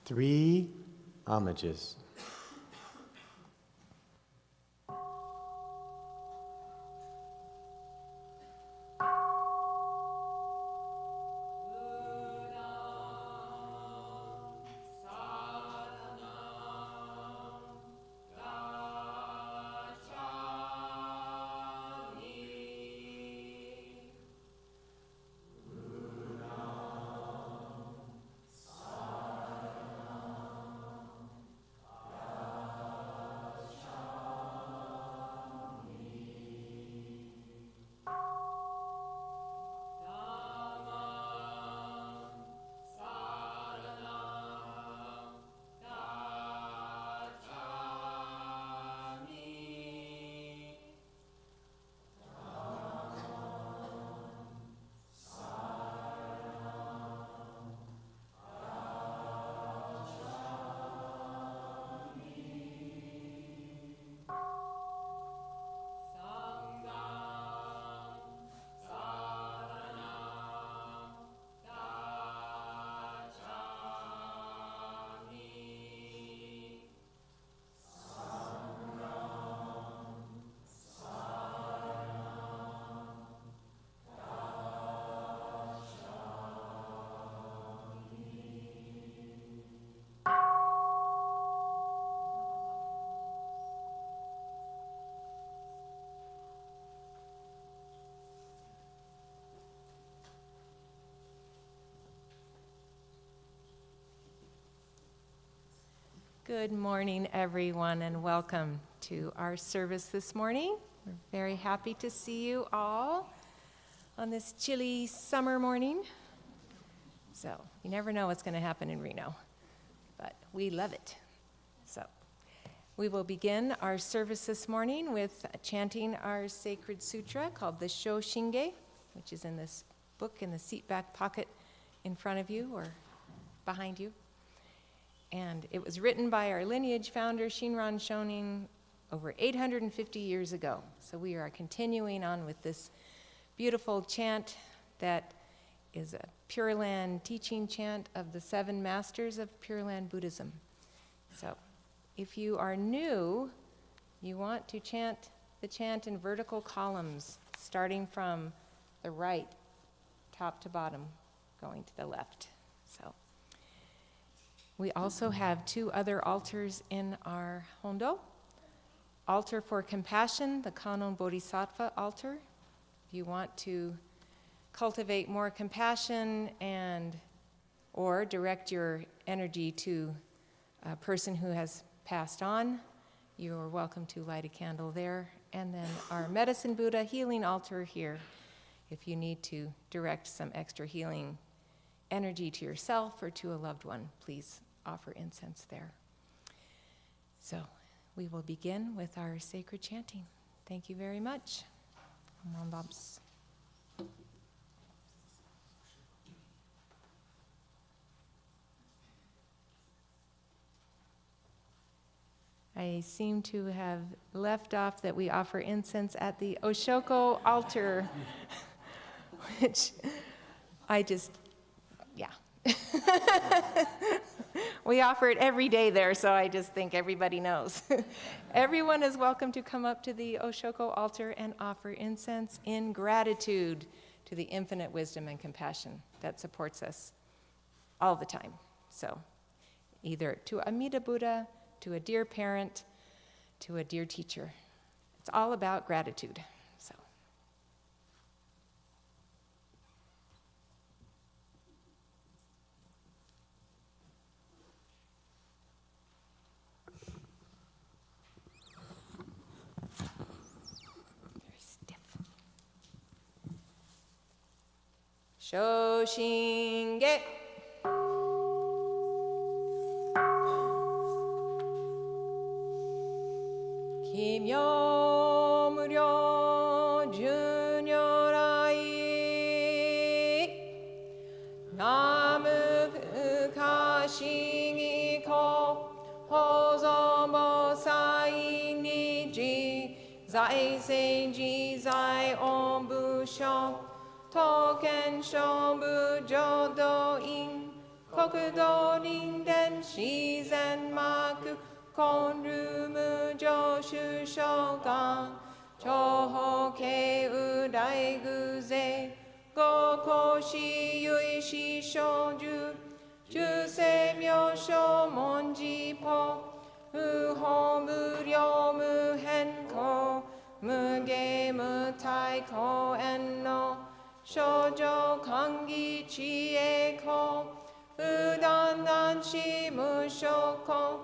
3 homages. Good morning, everyone, and welcome to our service this morning. We're very happy to see you all on this chilly summer morning. So, you never know what's going to happen in Reno, but we love it. So, we will begin our service this morning with chanting our sacred sutra called the Sho Shinge, which is in this book in the seat back pocket in front of you or behind you. And it was written by our lineage founder, Shinran Shonin, over 850 years ago. So we are continuing on with this beautiful chant that is a Pure Land teaching chant of the 7 masters of Pure Land Buddhism. So if you are new, you want to chant the chant in vertical columns, starting from the right, top to bottom, going to the left. So we also have 2 other altars in our hondo. Altar for compassion, the Kanon Bodhisattva altar. If you want to cultivate more compassion or direct your energy to a person who has passed on, you are welcome to light a candle there. And then our Medicine Buddha healing altar here. If you need to direct some extra healing energy to yourself or to a loved one, please offer incense there. So we will begin with our sacred chanting. Thank you very much. Om Bams. I seem to have left off that we offer incense at the Oshoko altar, which yeah. We offer it every day there, so I just think everybody knows. Everyone is welcome to come up to the Oshoko altar and offer incense in gratitude to the infinite wisdom and compassion that supports us all the time. So either to Amida Buddha, to a dear parent, to a dear teacher. It's all about gratitude. So. Very stiff. Sho Shinge. Kimyo Muryo Junyorai Namu Fukashi Ko Hozo Bosai Niji Zai Seiji Zai Ombu Sho Token Shombu Jodo In Koku 道林伝自然幕コンルーム上首相官長法慶右大偶勢五公子唯子小樹中世名称文字法無法無量無変更無芸無体公縁の少女歓喜知恵公無断難死無所公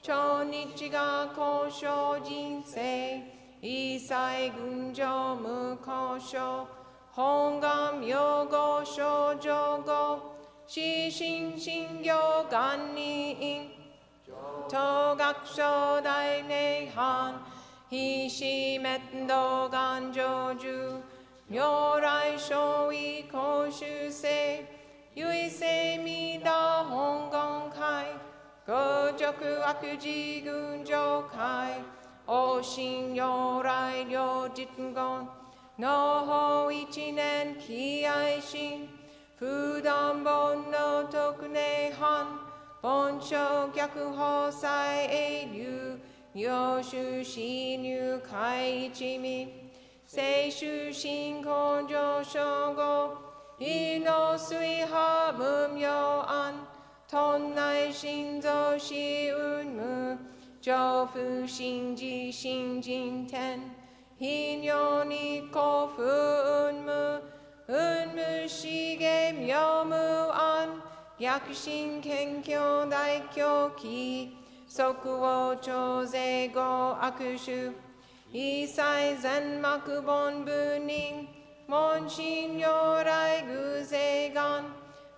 超日が交渉人生一切群上無交渉本願用語少女語死心信行願に当学書大涅槃非死滅道願成就如来所意公衆性唯生弥陀本願会五辱悪事群上会お心如来両実言の法一年喜愛心不断本の特涅槃本性逆法祭永流領主死入会一味聖主信仰上昇後意の水波無明暗頓内心臓死運無上不信自信人天頻尿に幸福運無運無資源妙無安逆心謙虚大狂気即応超税後悪臭一切全幕本部人門心如来偶勢願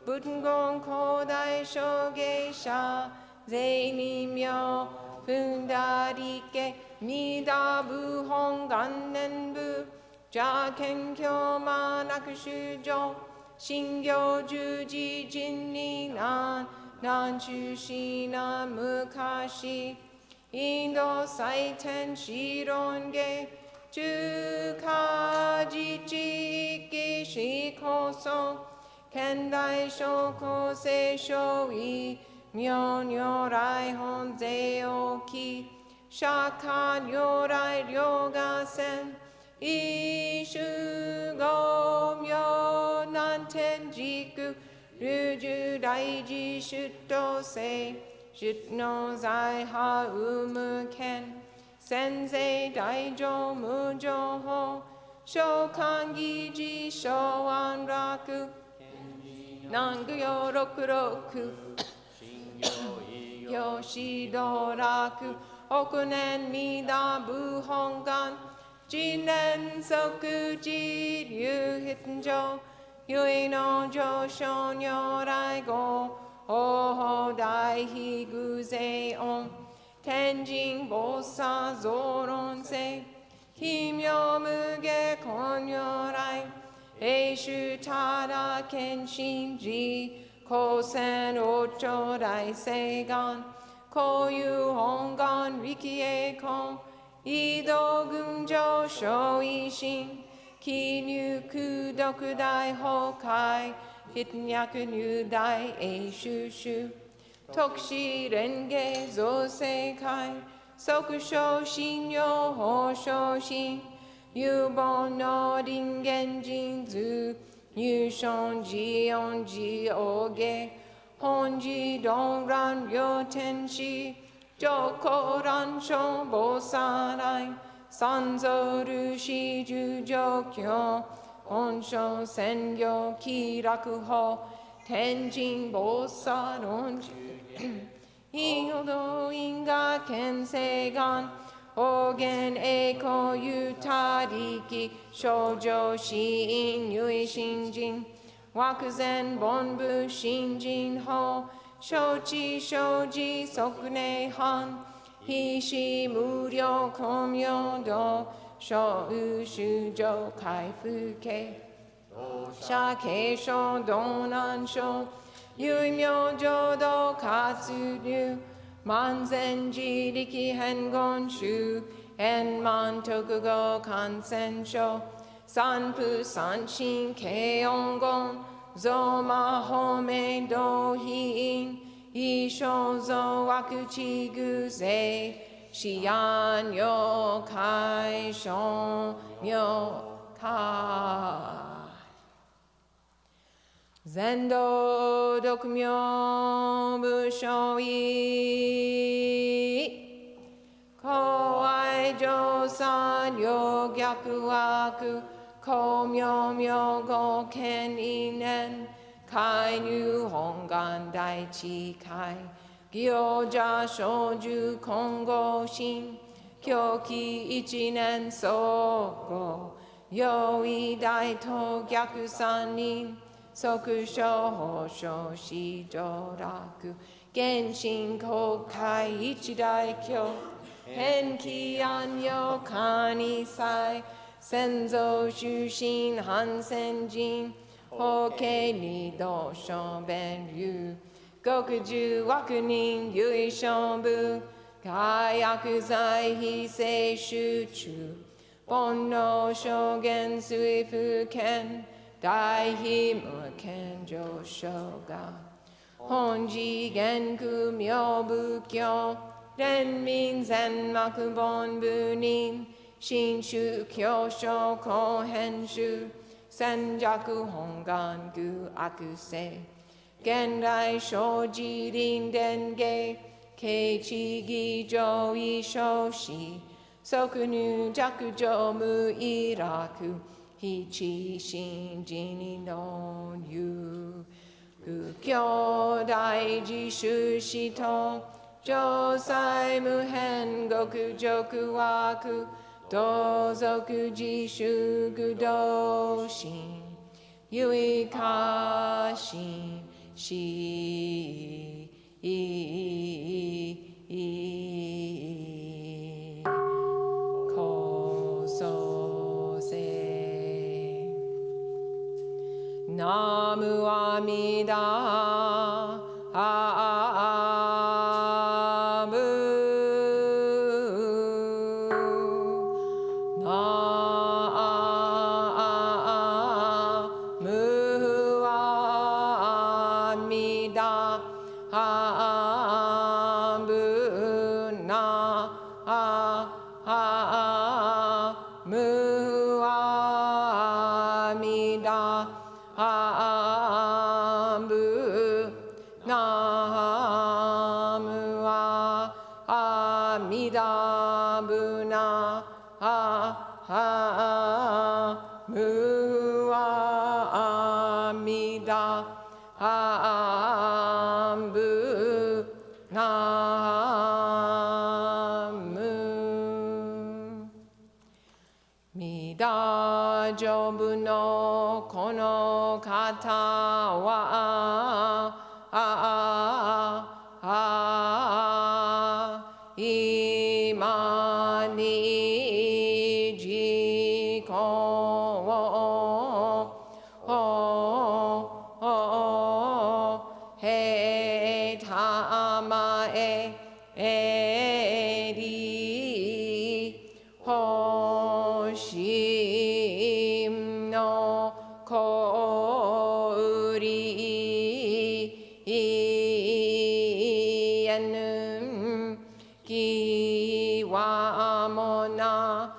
仏言広大諸芸者税人名分打理家弥陀部本元年部邪謙虚満悪衆上信行十字人に難中止な昔インド祭天四論芸中華自治一義思想現代諸公正所意妙如来本税大き釈迦如来両合戦一種五妙難天軸流樹大事出道性出の財派有無権先生大乗無情法召喚議事小安楽南無よ六六よし道楽億年弥陀部本願次年即時流筆上唯の上昇如来語法大悲偶勢音天神菩薩増論性奇妙無下根如来永主ただ謙信寺高専王朝大聖願こういう本願力栄根移動群上小維心記入功徳大崩壊筆脈入大永修修特使蓮華造世界即小信用法小心有本の人間人図入賞寺音寺王下本寺動乱両天使上皇乱勝菩薩来三蔵ルシ十上教本性専業気楽法天神菩薩論異道因果見世願方言栄光有他力少女死因唯心人惑前本部新人法承知承知即涅槃非死無量光明道小有修上開復家社慶書道南書有名浄土活流万全自力変言集円満特語感染症三不三心慶音言ぞまほめどひんいしょぞわくちぐせしやんよかいしょんよか全道読名部所意公愛上三両逆悪公明明語権威年介入本願大地会行者小樹金剛心狂気一年総合用意大と逆三人即所法所市上楽原神公開一大教返帰安養管理祭先祖出身反戦人法家二道小弁流極十悪人唯勝部害悪罪非正集中煩悩証言水不見大非無権上昇が本次元空妙仏教連民全幕本部人新宗教書後編集戦弱本願具悪性現代生じ臨伝芸慶地義上位少子即入弱上無意楽非知心人の有仏教大事修士と上際無変極辱悪同族自主具道心有意過心しこそせナムアミダ上部のこの方は今に自己をへたまえりほしのこうりえぬきわもな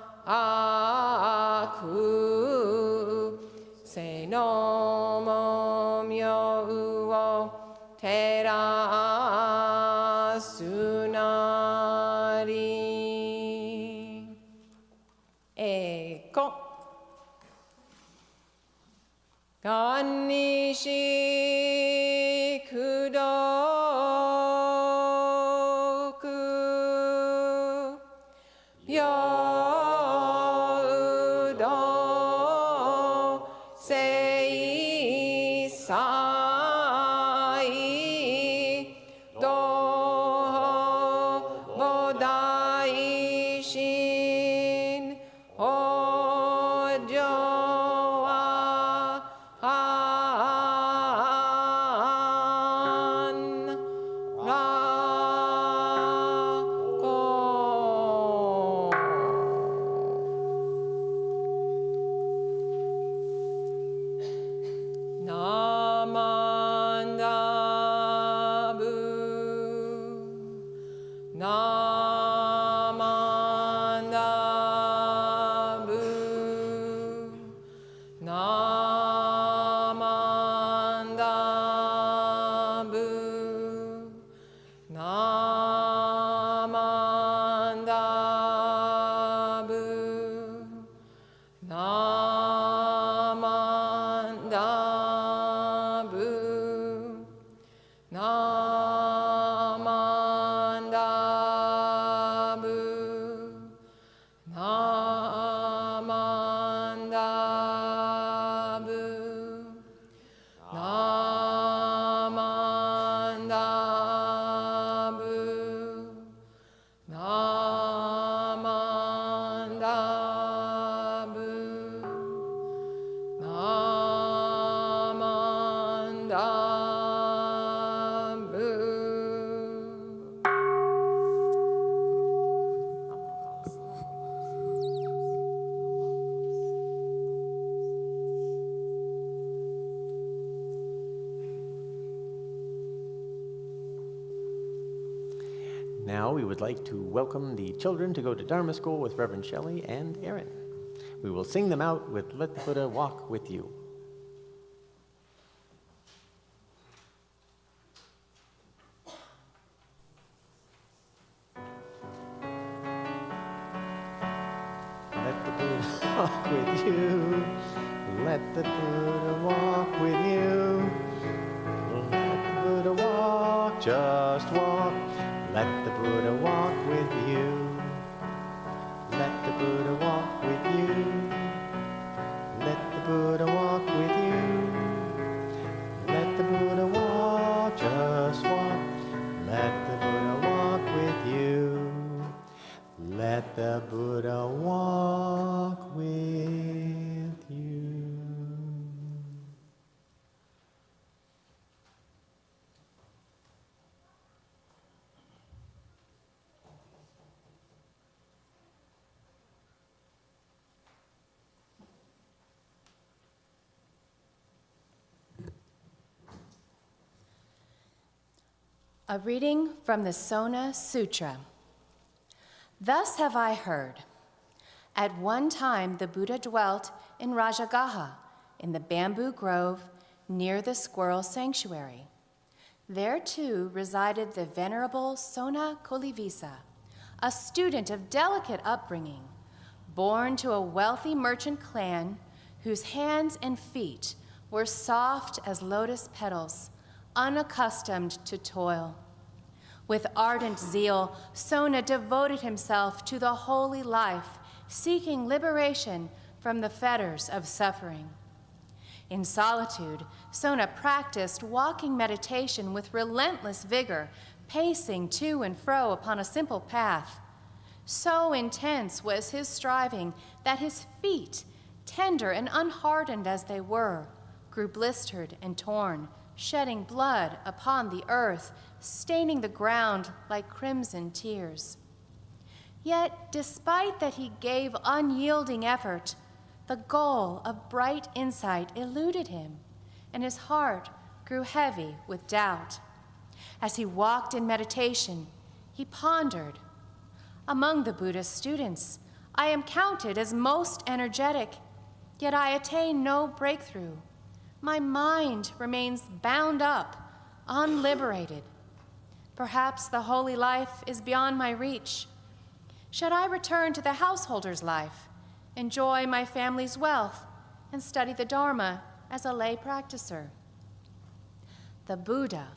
くせのもみょうを照らすなりえこがんにしくどくようどせいさいどぼ大心おじょな Now we would like to welcome the children to go to Dharma School with Reverend Shelley and Aaron. We will sing them out with Let the Buddha Walk With You. Let the Buddha walk with you. Let the Buddha walk with you. Let the Buddha walk, just walk. Let the Buddha walk with you. Let the Buddha walk with you. Let the Buddha walk with you. Let the Buddha walk, just walk. Let the Buddha walk with you. Let the Buddha walk with you. A reading from the Sona Sutra. Thus have I heard. At one time the Buddha dwelt in Rajagaha, in the bamboo grove near the squirrel sanctuary. There too resided the venerable Sona Kolivisa, a student of delicate upbringing, born to a wealthy merchant clan whose hands and feet were soft as lotus petals, unaccustomed to toil. With ardent zeal, Sona devoted himself to the holy life, seeking liberation from the fetters of suffering. In solitude, Sona practiced walking meditation with relentless vigor, pacing to and fro upon a simple path. So intense was his striving that his feet, tender and unhardened as they were, grew blistered and torn, shedding blood upon the earth, staining the ground like crimson tears. Yet, despite that he gave unyielding effort, the goal of bright insight eluded him, and his heart grew heavy with doubt. As he walked in meditation, he pondered, among the Buddhist students, I am counted as most energetic, yet I attain no breakthrough. My mind remains bound up, unliberated. Perhaps the holy life is beyond my reach. Should I return to the householder's life, enjoy my family's wealth, and study the Dharma as a lay practicer? The Buddha,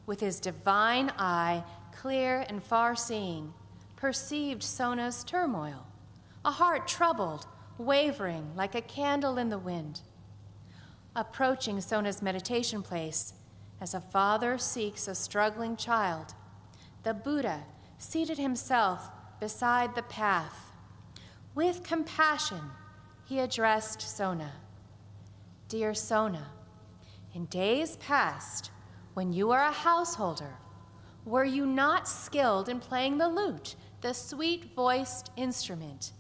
with his divine eye, clear and far-seeing, perceived Sona's turmoil, a heart troubled, wavering like a candle in the wind. Approaching Sona's meditation place, as a father seeks a struggling child, the Buddha seated himself beside the path. With compassion, he addressed Sona. Dear Sona, in days past, when you were a householder, were you not skilled in playing the lute, the sweet-voiced instrument?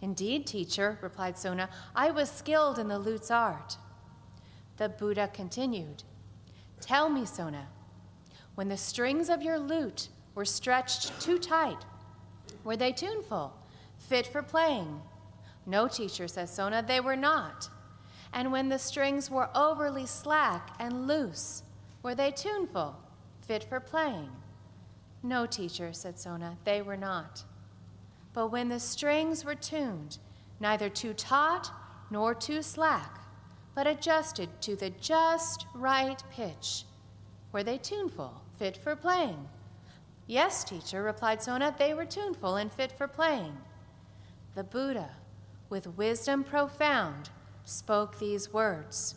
Indeed, teacher, replied Sona, I was skilled in the lute's art. The Buddha continued, Tell me, Sona, when the strings of your lute were stretched too tight, were they tuneful, fit for playing? No, teacher, says Sona, they were not. And when the strings were overly slack and loose, were they tuneful, fit for playing? No, teacher, said Sona, they were not. But when the strings were tuned, neither too taut nor too slack, but adjusted to the just right pitch, were they tuneful, fit for playing? Yes, teacher, replied Sona, they were tuneful and fit for playing. The Buddha, with wisdom profound, spoke these words.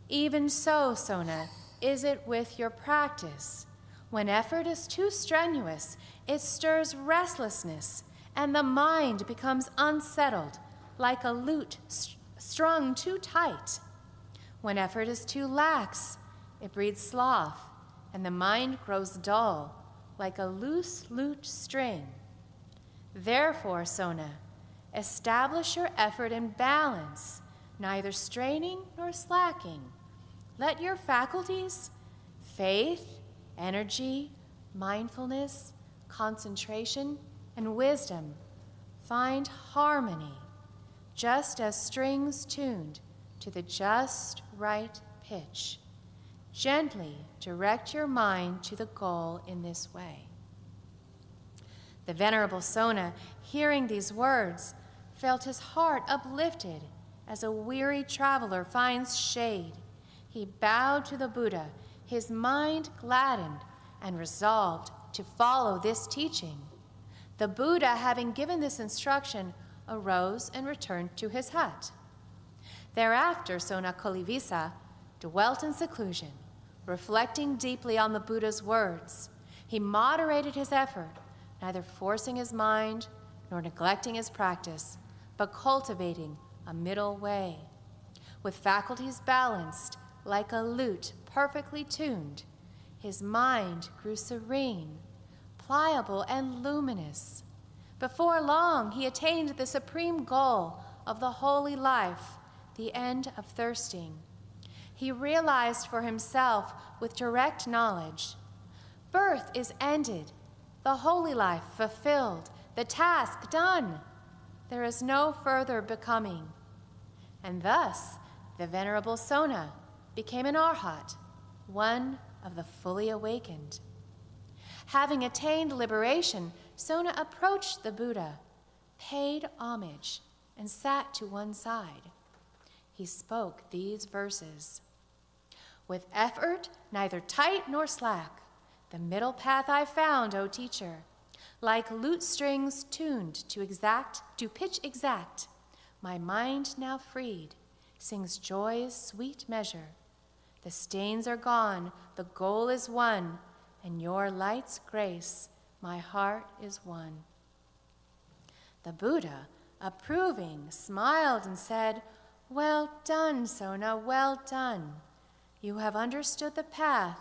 Even so, Sona, is it with your practice. When effort is too strenuous, it stirs restlessness, and the mind becomes unsettled, like a lute strung too tight. When effort is too lax, it breeds sloth, and the mind grows dull, like a loose lute string. Therefore, Sona, establish your effort in balance, neither straining nor slacking. Let your faculties, faith, energy, mindfulness, concentration, and wisdom find harmony, just as strings tuned to the just right pitch. Gently direct your mind to the goal in this way. The Venerable Sona, hearing these words, felt his heart uplifted as a weary traveler finds shade. He bowed to the Buddha, his mind gladdened, and resolved to follow this teaching. The Buddha, having given this instruction, arose and returned to his hut. Thereafter, Sona Kolivisa dwelt in seclusion, reflecting deeply on the Buddha's words. He moderated his effort, neither forcing his mind nor neglecting his practice, but cultivating a middle way. With faculties balanced, like a lute perfectly tuned, his mind grew serene, pliable, and luminous. Before long, he attained the supreme goal of the holy life, the end of thirsting. He realized for himself with direct knowledge, birth is ended, the holy life fulfilled, the task done. There is no further becoming. And thus, the Venerable Sona became an arhat, one of the fully awakened. Having attained liberation, Sona approached the Buddha, paid homage, and sat to one side. He spoke these verses. With effort, neither tight nor slack, the middle path I found, O teacher. Like lute strings tuned to pitch exact, my mind now freed, sings joy's sweet measure. The stains are gone, the goal is won, and your light's grace, my heart is one. The Buddha, approving, smiled and said, Well done, Sona, well done. You have understood the path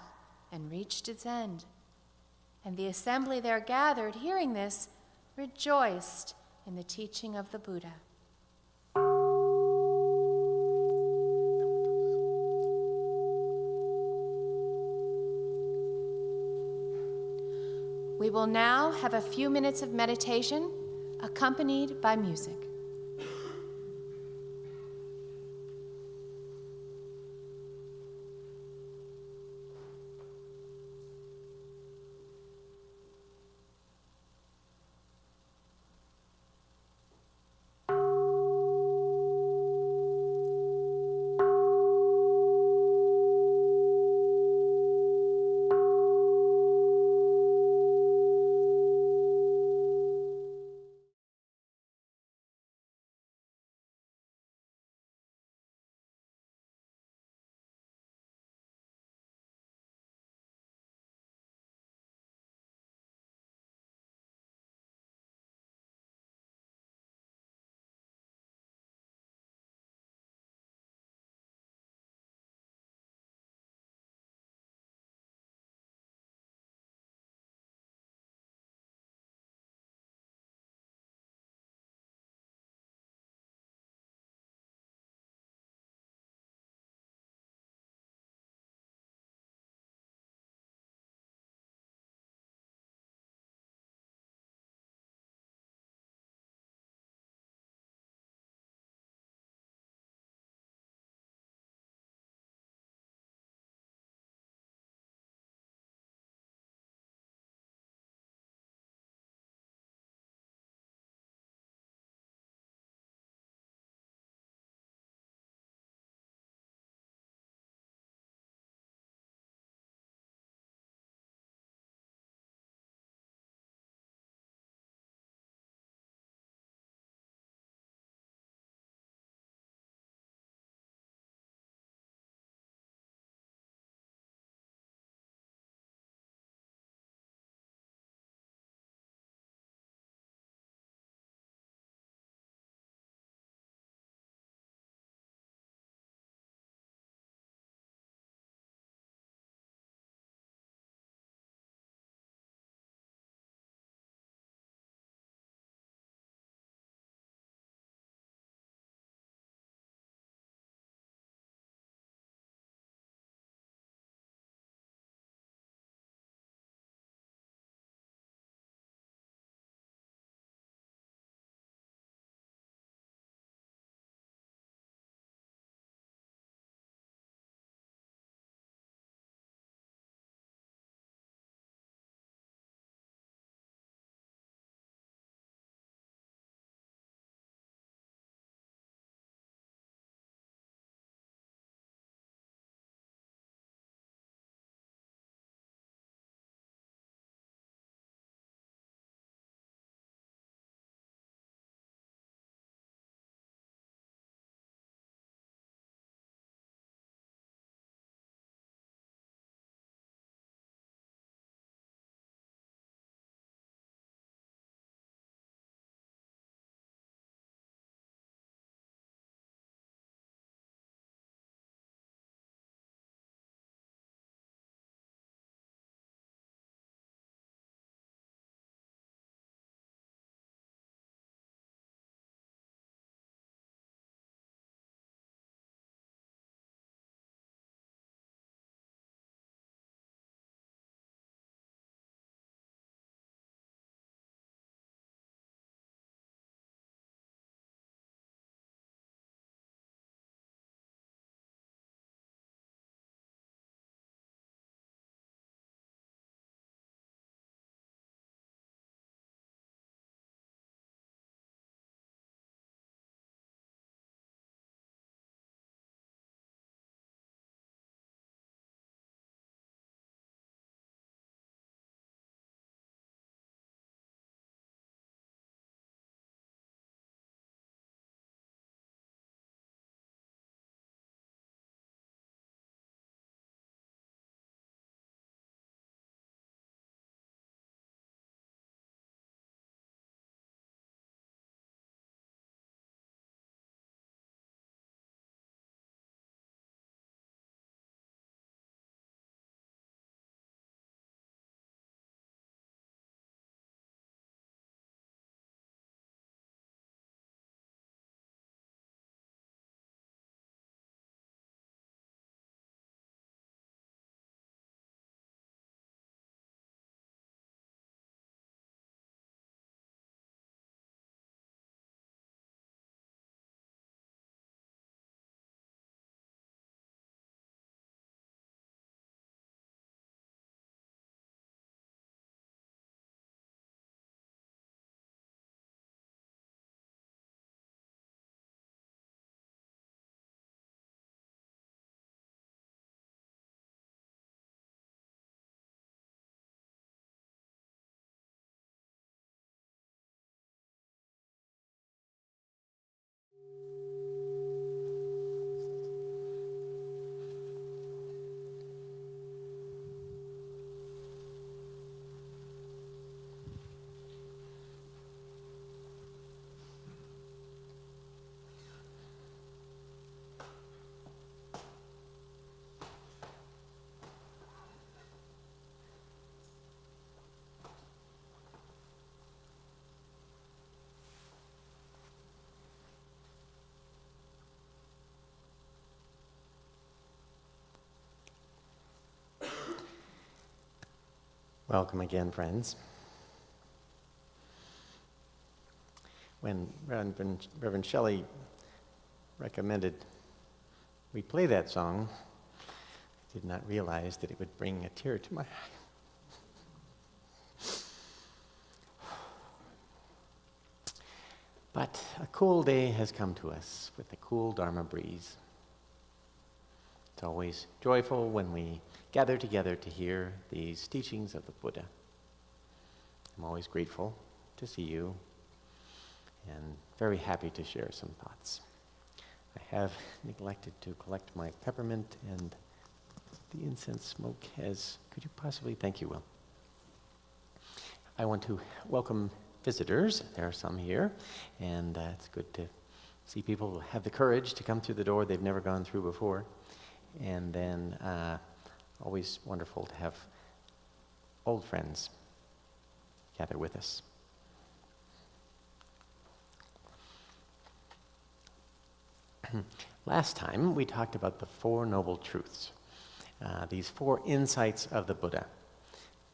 and reached its end. And the assembly there gathered, hearing this, rejoiced in the teaching of the Buddha. We will now have a few minutes of meditation accompanied by music. Welcome again, friends. When Reverend Shelley recommended we play that song, I did not realize that it would bring a tear to my eye. But a cool day has come to us with the cool Dharma breeze. It's always joyful when we gather together to hear these teachings of the Buddha. I'm always grateful to see you and very happy to share some thoughts. I have neglected to collect my peppermint, and the incense smoke has... Could you possibly... Thank you, Will. I want to welcome visitors. There are some here, and it's good to see people who have the courage to come through the door they've never gone through before. And then always wonderful to have old friends gather with us. Last time we talked about the Four Noble Truths, these 4 insights of the Buddha,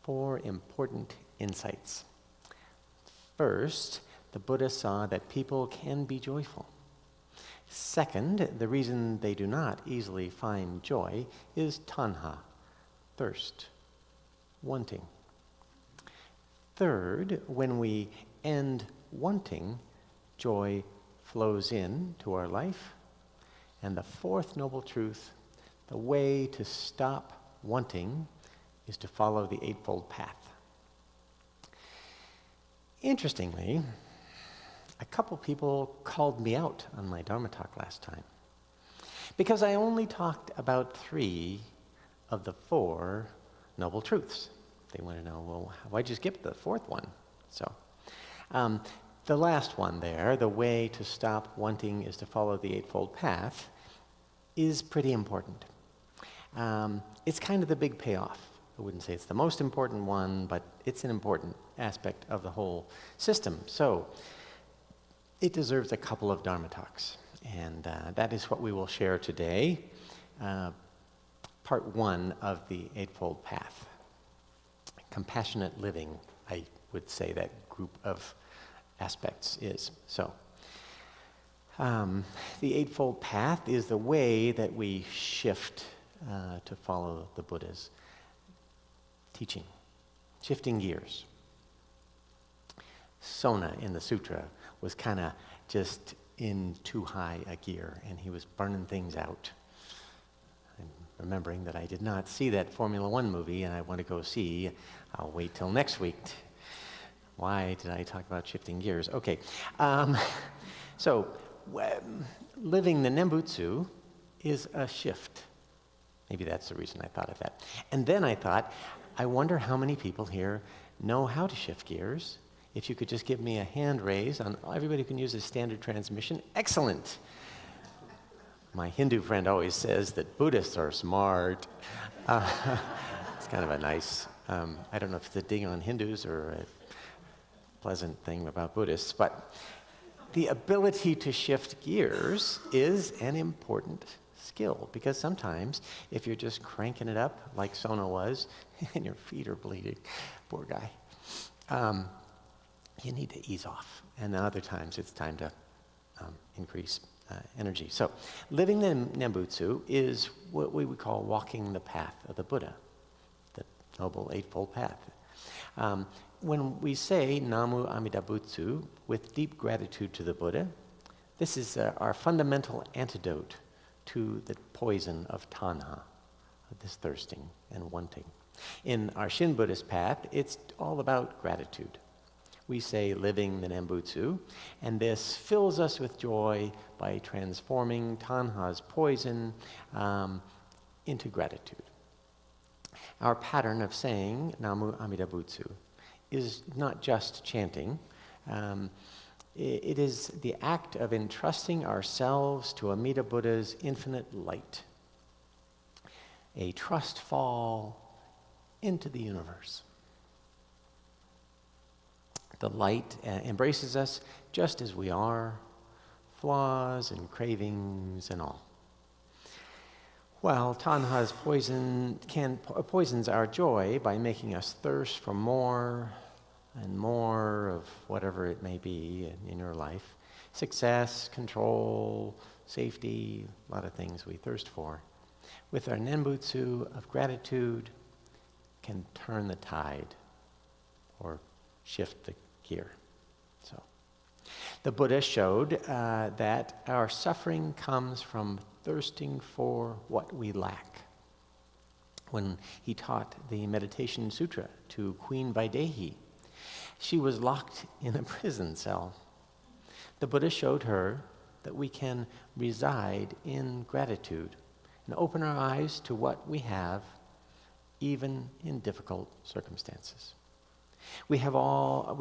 4 important insights. First, the Buddha saw that people can be joyful. Second, the reason they do not easily find joy is tanha, thirst, wanting. Third, when we end wanting, joy flows in to our life. And the 4th noble truth, the way to stop wanting is to follow the Eightfold Path. Interestingly, a couple people called me out on my Dharma talk last time because I only talked about 3 of the 4 noble truths. They want to know, well, why'd you skip the 4th one? So, the last one there, the way to stop wanting is to follow the Eightfold Path, is pretty important. It's kind of the big payoff. I wouldn't say it's the most important one, but it's an important aspect of the whole system. So it deserves a couple of Dharma talks, and that is what we will share today. Part 1 of the Eightfold Path. Compassionate living, I would say that group of aspects is. So, the Eightfold Path is the way that we shift to follow the Buddha's teaching, shifting gears. Sona in the sutra was kind of just in too high a gear, and he was burning things out. I'm remembering that I did not see that Formula One movie, and I want to go see. I'll wait till next week. Why did I talk about shifting gears? Okay, living the Nembutsu is a shift. Maybe that's the reason I thought of that. And then I thought, I wonder how many people here know how to shift gears. If you could just give me a hand raise on everybody who can use a standard transmission. Excellent. My Hindu friend always says that Buddhists are smart. It's kind of a nice, I don't know if it's a dig on Hindus or a pleasant thing about Buddhists, but the ability to shift gears is an important skill, because sometimes if you're just cranking it up like Sona was and your feet are bleeding, poor guy, you need to ease off. And other times it's time to increase energy. So living the Nembutsu is what we would call walking the path of the Buddha, the Noble Eightfold Path. When we say Namu Amida Butsu with deep gratitude to the Buddha, this is our fundamental antidote to the poison of tanha, this thirsting and wanting. In our Shin Buddhist path, it's all about gratitude. We say living the Nembutsu, and this fills us with joy by transforming tanha's poison into gratitude. Our pattern of saying Namu Amida Butsu is not just chanting. It is the act of entrusting ourselves to Amida Buddha's infinite light, a trust fall into the universe. The light embraces us just as we are, flaws and cravings and all. Well, tanha's poisons our joy by making us thirst for more and more of whatever it may be in your life. Success, control, safety, a lot of things we thirst for. With our nembutsu of gratitude, can turn the tide or shift the gear. So, the Buddha showed that our suffering comes from thirsting for what we lack. When he taught the Meditation Sutra to Queen Vaidehi, she was locked in a prison cell. The Buddha showed her that we can reside in gratitude and open our eyes to what we have, even in difficult circumstances. We have all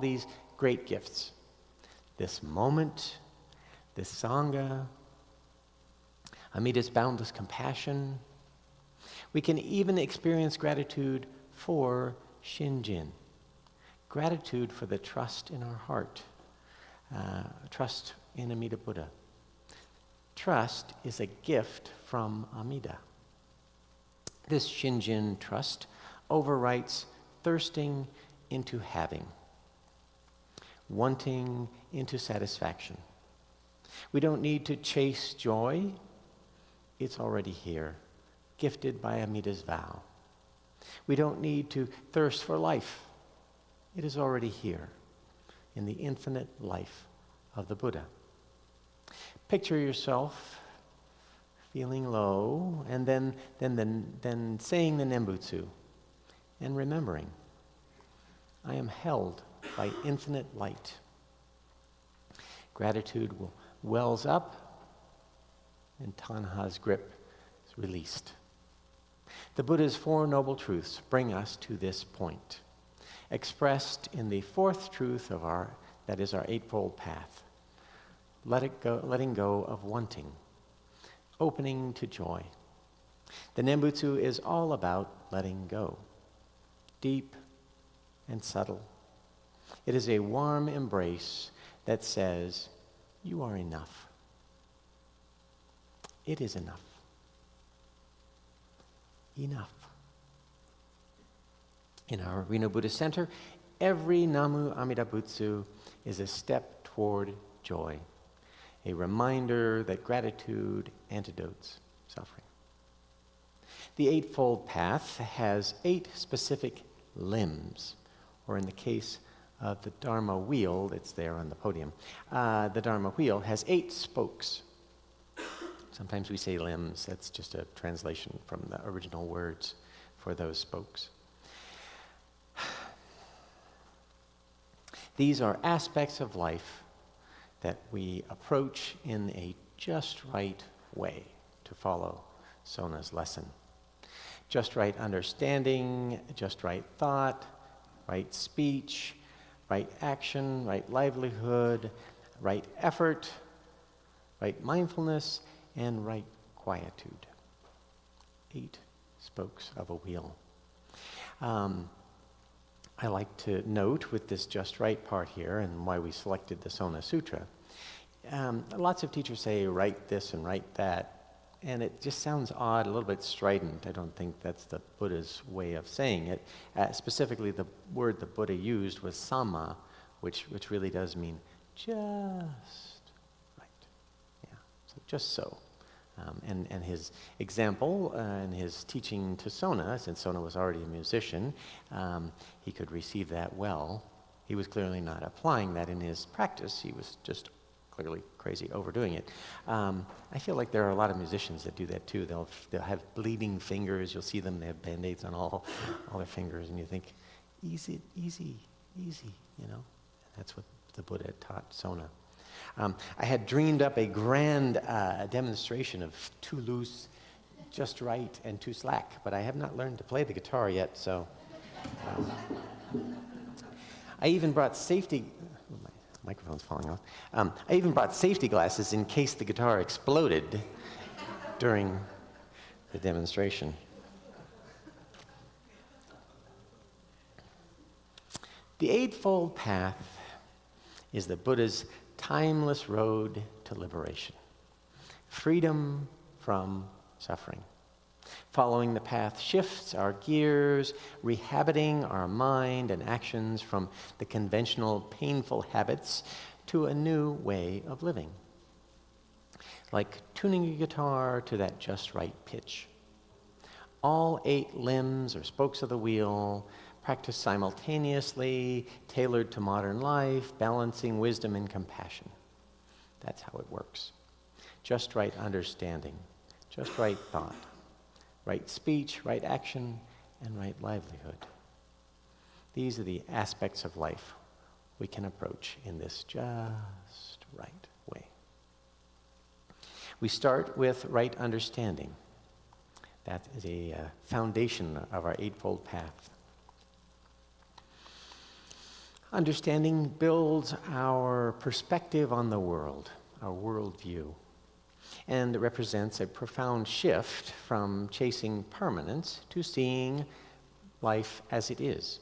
these great gifts. This moment, this sangha, Amida's boundless compassion. We can even experience gratitude for Shinjin, gratitude for the trust in our heart, trust in Amida Buddha. Trust is a gift from Amida. This Shinjin trust overwrites thirsting into having, wanting into satisfaction. We don't need to chase joy. It's already here, gifted by Amida's vow. We don't need to thirst for life. It is already here in the infinite life of the Buddha. Picture yourself feeling low and then saying the Nembutsu and remembering, I am held by infinite light. Gratitude wells up and tanha's grip is released. The Buddha's Four Noble Truths bring us to this point, expressed in the fourth truth of our Eightfold Path. Letting go of wanting, opening to joy. The Nembutsu is all about letting go, deep and subtle. It is a warm embrace that says, you are enough. It is enough. Enough. In our Reno Buddhist Center, every Namu Amida Butsu is a step toward joy, a reminder that gratitude antidotes suffering. The Eightfold Path has 8 specific limbs, or in the case of the Dharma wheel that's there on the podium, the Dharma wheel has 8 spokes. Sometimes we say limbs. That's just a translation from the original words for those spokes. These are aspects of life that we approach in a just right way to follow Sona's lesson. Just right understanding, just right thought, right speech, right action, right livelihood, right effort, right mindfulness, and right quietude. 8 spokes of a wheel. I like to note with this just right part here and why we selected the Sona Sutra. Lots of teachers say write this and write that, and it just sounds odd, a little bit strident. I don't think that's the Buddha's way of saying it. Specifically, the word the Buddha used was sama, which really does mean just right. Yeah, so just so. And his example and his teaching to Sona, since Sona was already a musician, he could receive that well. He was clearly not applying that in his practice. He was just clearly crazy overdoing it. I feel like there are a lot of musicians that do that too. They'll have bleeding fingers. You'll see them, they have Band-Aids on all their fingers, and you think, easy, easy, easy, you know? That's what the Buddha taught Sona. I had dreamed up a grand demonstration of too loose, just right, and too slack, but I have not learned to play the guitar yet, so. I even brought safety, my microphone's falling off. I even brought safety glasses in case the guitar exploded during the demonstration. The Eightfold Path is the Buddha's timeless road to liberation. Freedom from suffering. Following the path shifts our gears, rehabiting our mind and actions from the conventional painful habits to a new way of living. Like tuning a guitar to that just right pitch. All 8 limbs or spokes of the wheel, practiced simultaneously, tailored to modern life, balancing wisdom and compassion. That's how it works. Just right understanding, just right thought, right speech, right action, and right livelihood. These are the aspects of life we can approach in this just right way. We start with right understanding. That is a foundation of our Eightfold Path. Understanding builds our perspective on the world, our worldview, and it represents a profound shift from chasing permanence to seeing life as it is,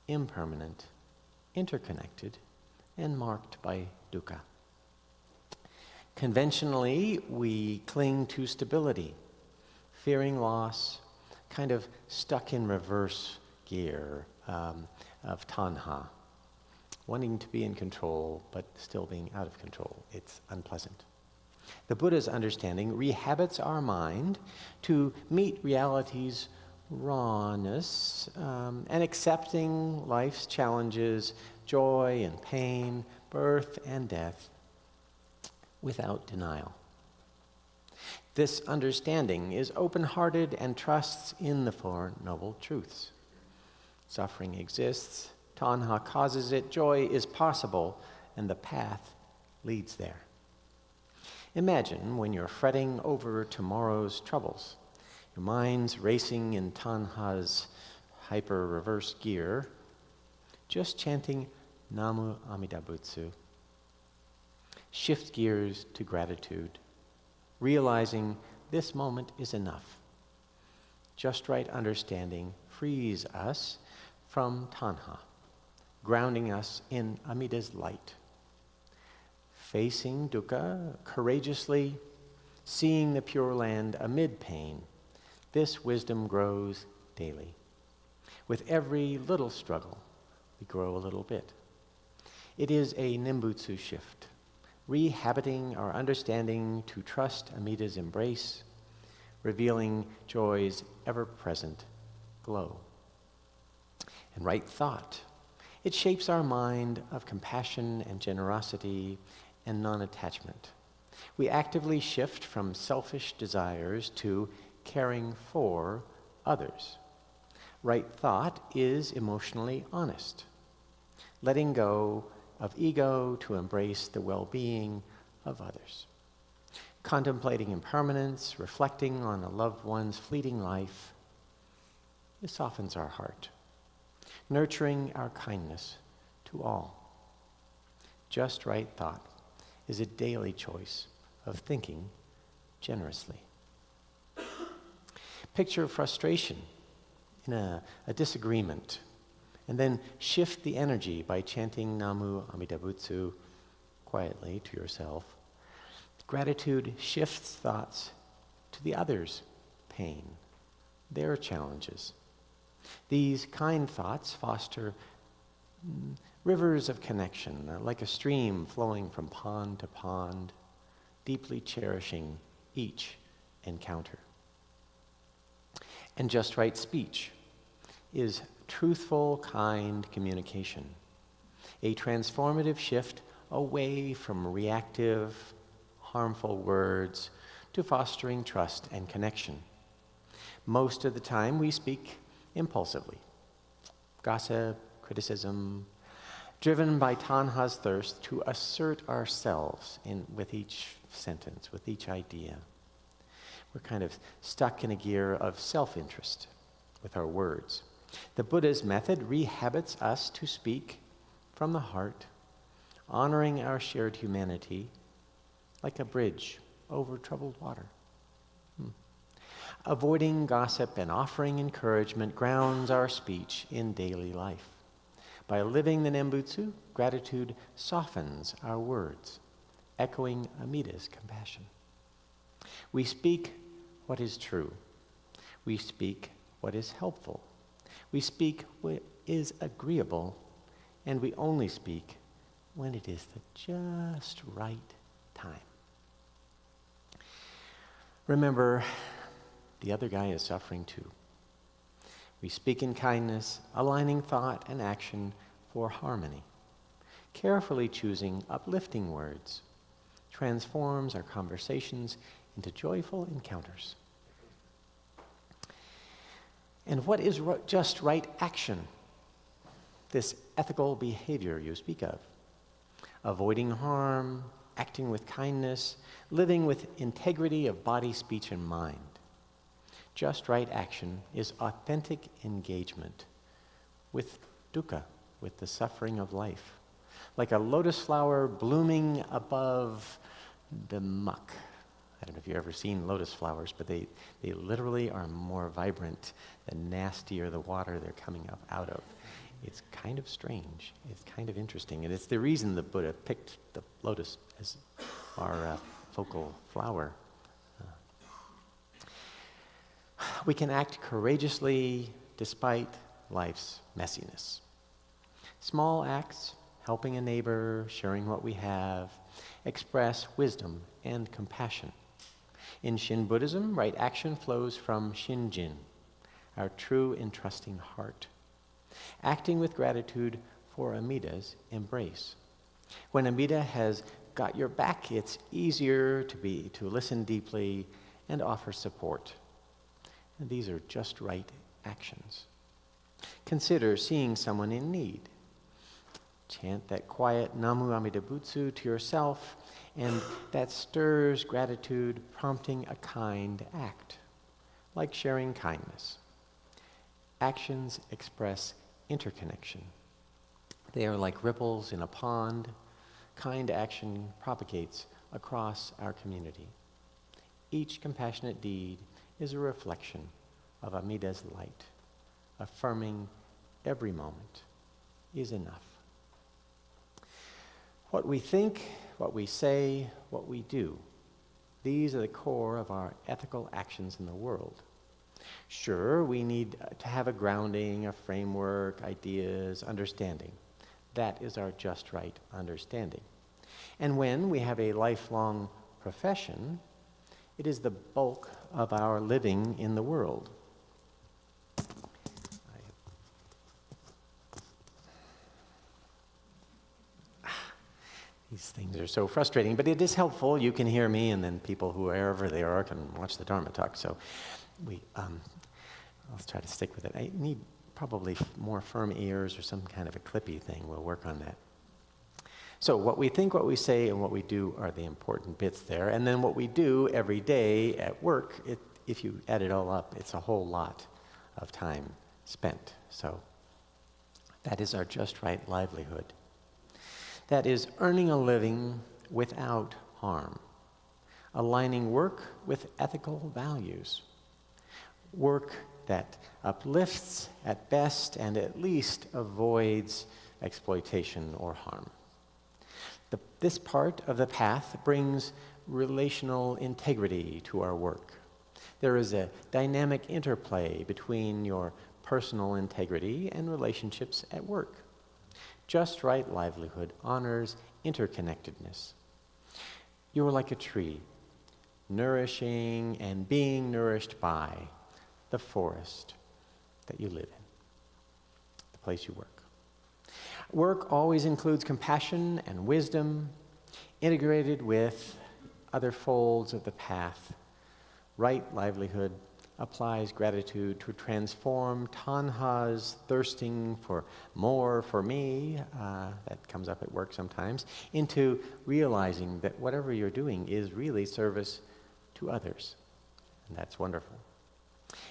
impermanent, interconnected, and marked by dukkha. Conventionally, we cling to stability, fearing loss, kind of stuck in reverse gear of tanha, wanting to be in control but still being out of control. It's unpleasant. The Buddha's understanding rehabits our mind to meet reality's rawness and accepting life's challenges, joy and pain, birth and death, without denial. This understanding is open-hearted and trusts in the Four Noble Truths. Suffering exists, tanha causes it, joy is possible, and the path leads there. Imagine when you're fretting over tomorrow's troubles, your mind's racing in tanha's hyper-reverse gear, just chanting Namu Amida Butsu. Shift gears to gratitude, realizing this moment is enough. Just right understanding frees us from tanha, grounding us in Amida's light. Facing dukkha courageously, seeing the Pure Land amid pain, this wisdom grows daily. With every little struggle, we grow a little bit. It is a nimbutsu shift, rehabiting our understanding to trust Amida's embrace, revealing joy's ever-present glow. And right thought, it shapes our mind of compassion and generosity and non-attachment. We actively shift from selfish desires to caring for others. Right thought is emotionally honest, letting go of ego to embrace the well-being of others. Contemplating impermanence, reflecting on a loved one's fleeting life, it softens our heart, nurturing our kindness to all. Just right thought is a daily choice of thinking generously. Picture frustration in a disagreement, and then shift the energy by chanting Namu Amida Butsu quietly to yourself. Gratitude shifts thoughts to the other's pain, their challenges. These kind thoughts foster rivers of connection, like a stream flowing from pond to pond, deeply cherishing each encounter. And just right speech is truthful, kind communication, a transformative shift away from reactive, harmful words to fostering trust and connection. Most of the time we speak impulsively. Gossip, criticism, driven by tanha's thirst to assert ourselves with each sentence, with each idea. We're kind of stuck in a gear of self-interest with our words. The Buddha's method rehabits us to speak from the heart, honoring our shared humanity like a bridge over troubled water. Avoiding gossip and offering encouragement grounds our speech in daily life. By living the Nembutsu, gratitude softens our words, echoing Amida's compassion. We speak what is true. We speak what is helpful. We speak what is agreeable, and we only speak when it is the just right time. Remember, the other guy is suffering too. We speak in kindness, aligning thought and action for harmony. Carefully choosing uplifting words transforms our conversations into joyful encounters. And what is just right action? This ethical behavior you speak of. Avoiding harm, acting with kindness, living with integrity of body, speech, and mind. Just right action is authentic engagement with dukkha, with the suffering of life. Like a lotus flower blooming above the muck. I don't know if you've ever seen lotus flowers, but they literally are more vibrant the nastier the water they're coming up out of. It's kind of strange. It's kind of interesting. And it's the reason the Buddha picked the lotus as our focal flower. We can act courageously despite life's messiness. Small acts, helping a neighbor, sharing what we have, express wisdom and compassion. In Shin Buddhism, right action flows from Shinjin, our true and trusting heart. Acting with gratitude for Amida's embrace. When Amida has got your back, it's easier to listen deeply and offer support. And these are just right actions. Consider seeing someone in need. Chant that quiet Namu Amida Butsu to yourself, and that stirs gratitude, prompting a kind act, like sharing kindness. Actions express interconnection. They are like ripples in a pond. Kind action propagates across our community. Each compassionate deed is a reflection of Amida's light, affirming every moment is enough. What we think, what we say, what we do, these are the core of our ethical actions in the world. Sure, we need to have a grounding, a framework, ideas, understanding. That is our just right understanding. And when we have a lifelong profession, it is the bulk of our living in the world. These things are so frustrating, but it is helpful. You can hear me, and then people whoever they are can watch the Dharma talk. So I'll try to stick with it. I need probably more firm ears or some kind of a clippy thing. We'll work on that. So what we think, what we say, and what we do are the important bits there. And then what we do every day at work, if you add it all up, it's a whole lot of time spent. So that is our just right livelihood. That is earning a living without harm, aligning work with ethical values, work that uplifts at best and at least avoids exploitation or harm. This part of the path brings relational integrity to our work. There is a dynamic interplay between your personal integrity and relationships at work. Just right livelihood honors interconnectedness. You are like a tree, nourishing and being nourished by the forest that you live in, the place you work. Work always includes compassion and wisdom, integrated with other folds of the path. Right livelihood applies gratitude to transform tanha's thirsting for more for me, that comes up at work sometimes, into realizing that whatever you're doing is really service to others. And that's wonderful.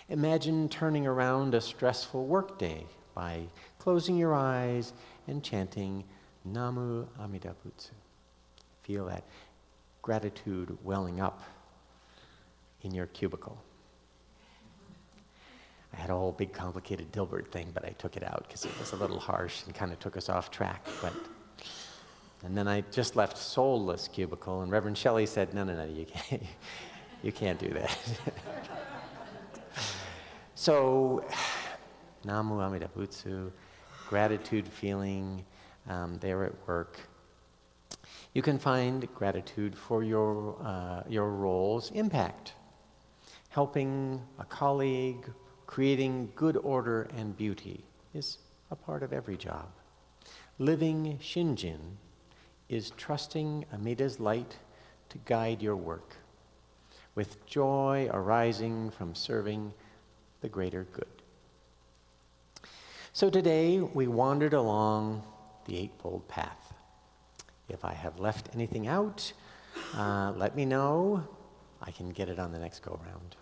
Imagine turning around a stressful workday by closing your eyes and chanting Namu Amida Butsu. Feel that gratitude welling up in your cubicle. I had a whole big complicated Dilbert thing, but I took it out because it was a little harsh and kind of took us off track. And then I just left soulless cubicle, and Reverend Shelley said, no, you can't. You can't do that. So, Namu Amida Butsu, gratitude feeling there at work. You can find gratitude for your role's impact. Helping a colleague, creating good order and beauty is a part of every job. Living Shinjin is trusting Amida's light to guide your work, with joy arising from serving the greater good. So today we wandered along the Eightfold Path. If I have left anything out, let me know. I can get it on the next go-round.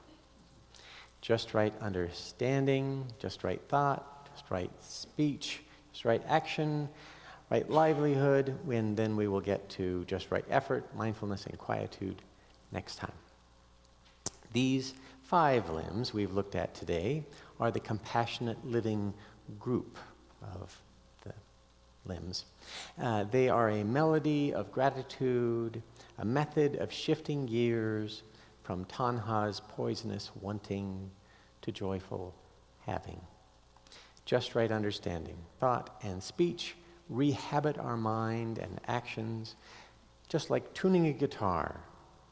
Just right understanding, just right thought, just right speech, just right action, right livelihood, and then we will get to just right effort, mindfulness, and quietude next time. These 5 limbs we've looked at today are the compassionate living group of the limbs. They are a melody of gratitude, a method of shifting gears from Tanha's poisonous wanting to joyful having. Just right understanding, thought and speech rehabit our mind and actions, just like tuning a guitar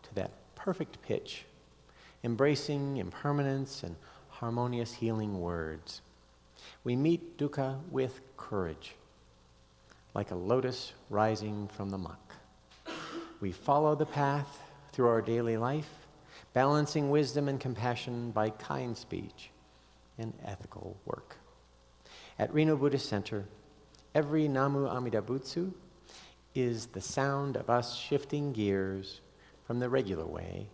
to that perfect pitch, embracing impermanence and harmonious healing words. We meet dukkha with courage, like a lotus rising from the muck. We follow the path through our daily life, balancing wisdom and compassion by kind speech and ethical work. At Reno Buddhist Center, every Namu Amida Butsu is the sound of us shifting gears from the regular way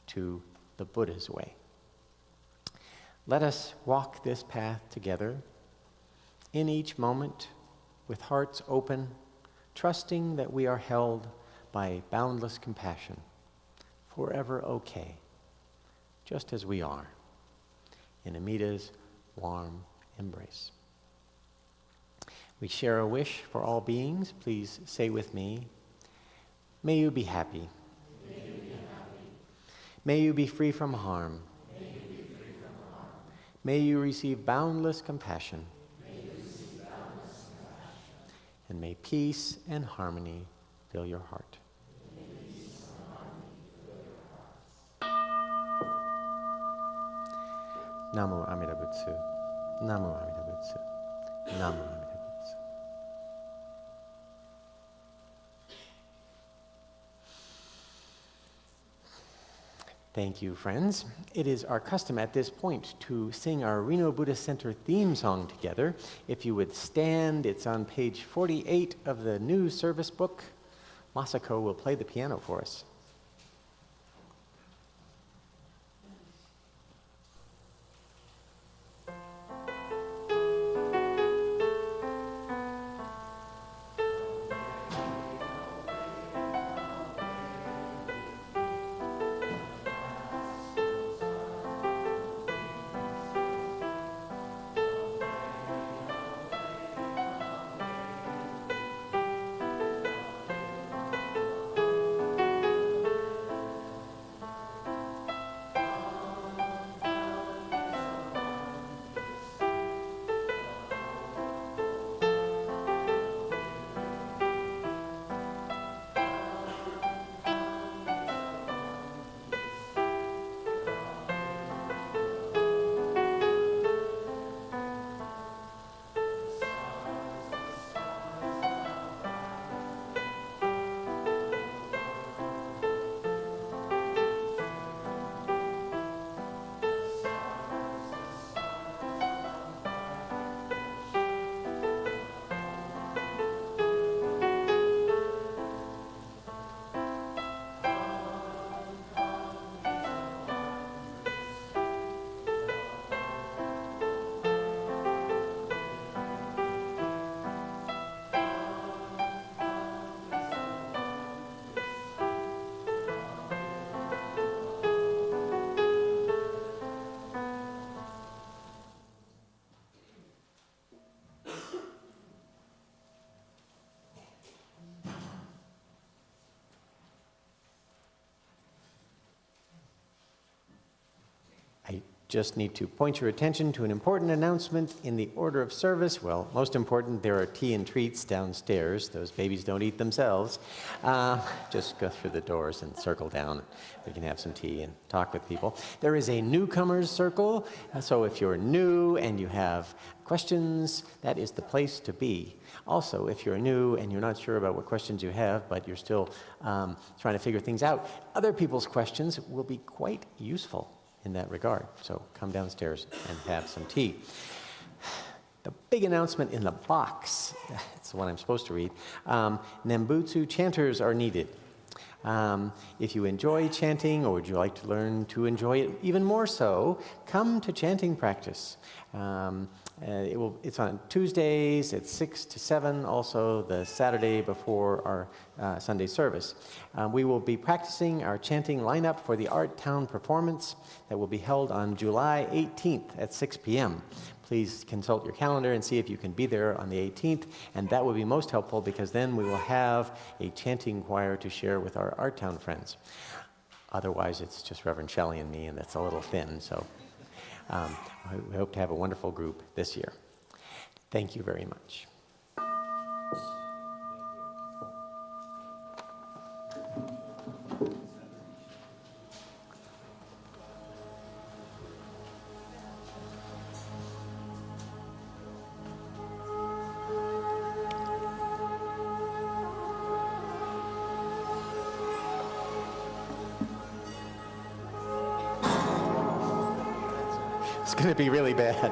to the Buddha's way. Let us walk this path together in each moment with hearts open, trusting that we are held by boundless compassion, forever okay, just as we are, in Amida's warm embrace. We share a wish for all beings. Please say with me, may you be happy. May you be happy. May you be free from harm. May you be free from harm. May you receive boundless compassion. May you receive boundless compassion. And may peace and harmony fill your heart. May peace and harmony fill your hearts. Namu Amida Butsu. Namu Amida Butsu. Namu Amida Butsu. Thank you, friends. It is our custom at this point to sing our Reno Buddhist Center theme song together. If you would stand, it's on page 48 of the new service book. Masako will play the piano for us. just need to point your attention to an important announcement in the order of service. Well, most important, there are tea and treats downstairs. Those babies don't eat themselves. Just go through the doors and circle down. We can have some tea and talk with people. There is a newcomers circle, so if you're new and you have questions, that is the place to be. Also, if you're new and you're not sure about what questions you have, but you're still trying to figure things out, other people's questions will be quite useful in that regard. So come downstairs and have some tea. The big announcement in the box, it's the one I'm supposed to read, Nembutsu chanters are needed. If you enjoy chanting, or would you like to learn to enjoy it even more so, come to chanting practice. It's on Tuesdays at 6 to 7, also the Saturday before our Sunday service. We will be practicing our chanting lineup for the Art Town performance that will be held on July 18th at 6 p.m. Please consult your calendar and see if you can be there on the 18th, and that will be most helpful because then we will have a chanting choir to share with our Art Town friends. Otherwise, it's just Reverend Shelley and me, and that's a little thin, so we hope to have a wonderful group this year. Thank you very much. It's going to be really bad.